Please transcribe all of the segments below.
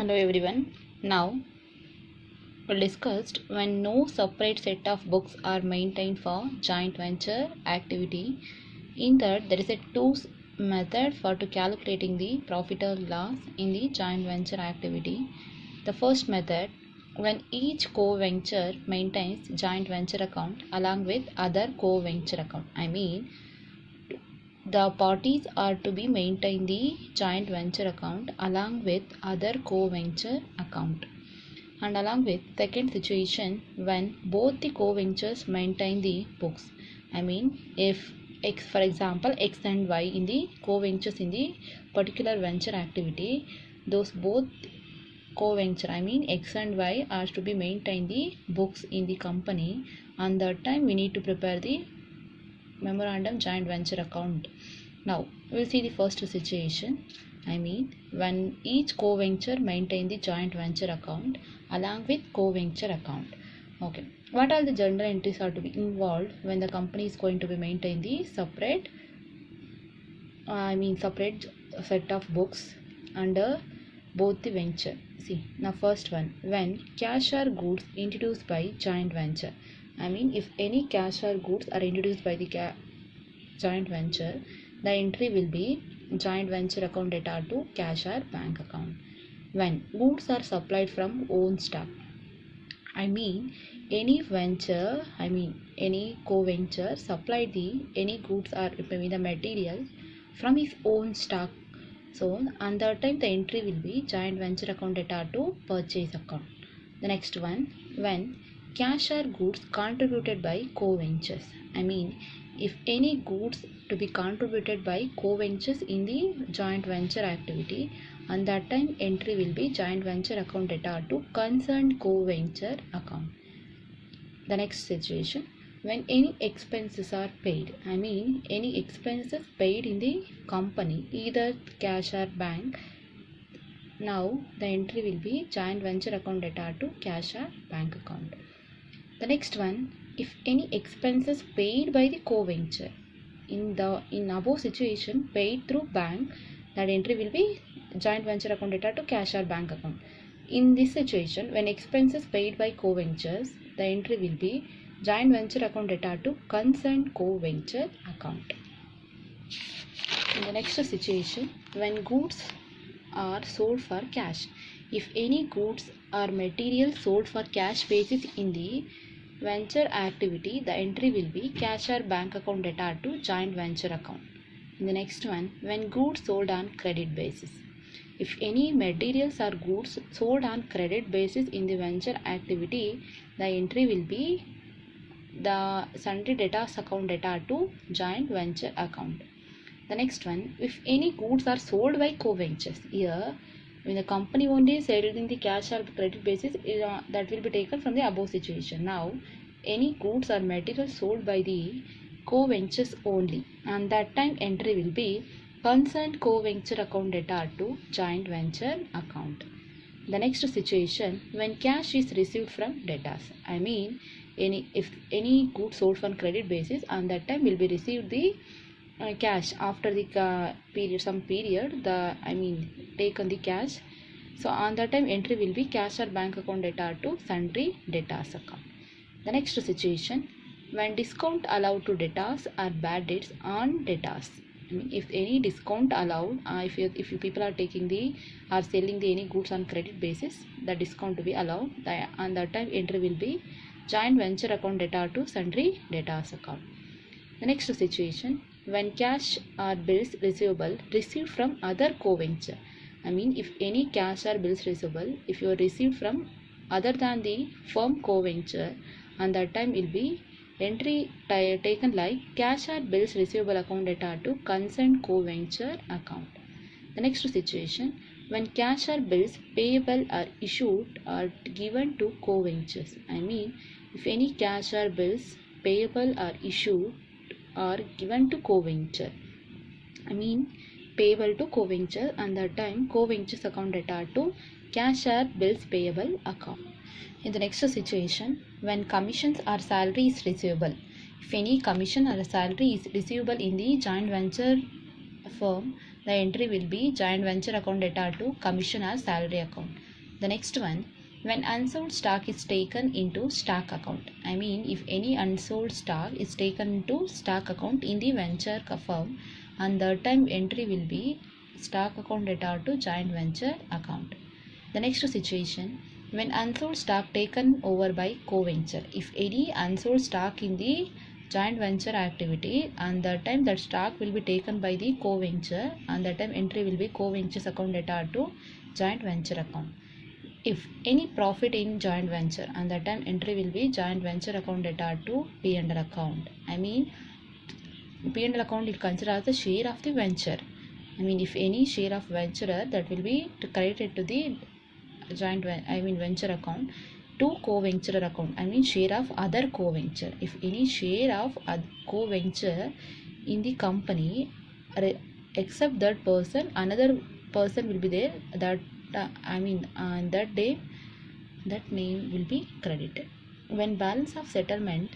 Hello everyone. Now we discussed when no separate set of books are maintained for joint venture activity. In that there is a method for to calculating the profit or loss in the joint venture activity. The first method, when each co-venture maintains joint venture account along with other co-venture account. The parties are to be maintain the joint venture account along with other co-venture account. And along with second situation, when both the co-ventures maintain the books. If X, for example, X and Y in the co-ventures in the particular venture activity, those both co-venture, X and Y are to be maintain the books in the company, and that time we need to prepare the memorandum joint venture account. Now we'll see the first situation. When each co-venture maintain the joint venture account along with co-venture account. Okay, what are the journal entries are to be involved when the company is going to be maintain the separate separate set of books under both the venture. See, now first one, when cash or goods introduced by joint venture. If any cash or goods are introduced by the joint venture, the entry will be joint venture account data to cash or bank account. When goods are supplied from own stock, any venture, any co-venture supplied the any goods or the material from his own stock. So on that time the entry will be joint venture account data to purchase account. The next one, when cash or goods contributed by co-ventures. If any goods to be contributed by co-ventures in the joint venture activity, and that time entry will be joint venture account data to concerned co-venture account. The next situation, when any expenses are paid, any expenses paid in the company, either cash or bank. Now the entry will be joint venture account data to cash or bank account. The next one, if any expenses paid by the co-venture in above situation paid through bank, that entry will be joint venture account data to cash or bank account. In this situation, when expenses paid by co-ventures, the entry will be joint venture account data to concerned co-venture account. In the next situation, when goods are sold for cash. If any goods or material sold for cash basis in the venture activity, the entry will be cash or bank account data to joint venture account. In the next one, when goods sold on credit basis. If any materials or goods sold on credit basis in the venture activity, the entry will be the sundry debtors account data to joint venture account. The next one, if any goods are sold by co-ventures. Here, when the company only is selling the cash or credit basis, that will be taken from the above situation. Now, any goods or materials sold by the co-ventures only, and that time entry will be concerned co-venture account data to joint venture account. The next situation, when cash is received from debtors. If any goods sold on credit basis, and that time will be received the cash after the period taken the cash. So on that time entry will be cash or bank account data to sundry debtors account. The next situation, when discount allowed to debtors or bad debts on debtors. If any discount allowed, if you people are taking the or selling the any goods on credit basis, the discount to be allowed. On that time entry will be joint venture account data to sundry debtors account. The next situation, when cash or bills receivable received from other co-venture. If any cash or bills receivable, if you are received from other than the firm co-venture, and that time will be entry taken like cash or bills receivable account data to concerned co-venture account. The next situation, when cash or bills payable are issued or given to co-ventures. If any cash or bills payable are issued or given to co-venture. Payable to co-venture, and that time co-ventures account data to cash or bills payable account. In the next situation, when commissions or salary is receivable. If any commission or salary is receivable in the joint venture firm, the entry will be joint venture account data to commission or salary account. The next one, when unsold stock is taken into stock account. I mean, if any unsold stock is taken into stock account in the venture firm, and the time entry will be stock account data to joint venture account. The next situation, when unsold stock taken over by co-venture. If any unsold stock in the joint venture activity, and the time that stock will be taken by the co-venture, and the time entry will be co-venture's account data to joint venture account. If any profit in joint venture, and that time entry will be joint venture account data to P&L account. I mean, P&L account is considered as the share of the venture. I mean, if any share of venturer, that will be credited to the venture account to co-venturer account. I mean, share of other co-venture. If any share of co-venture in the company, except that person, another person will be there, that that day that name will be credited. When balance of settlement,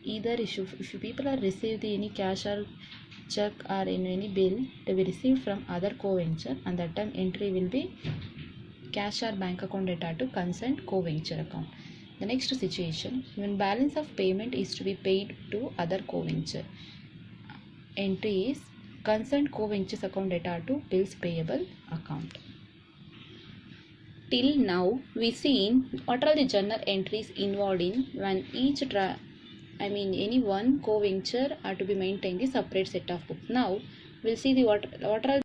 either issue, if people are received any cash or check or in any bill to be received from other co-venture, and that time entry will be cash or bank account data to concerned co-venture account. The next situation, when balance of payment is to be paid to other co-venture, entry is concerned co-venture's account data to bills payable account. Till now, we've seen what are the journal entries involved in when any one co-venture are to be maintained a separate set of books. Now, we'll see the what are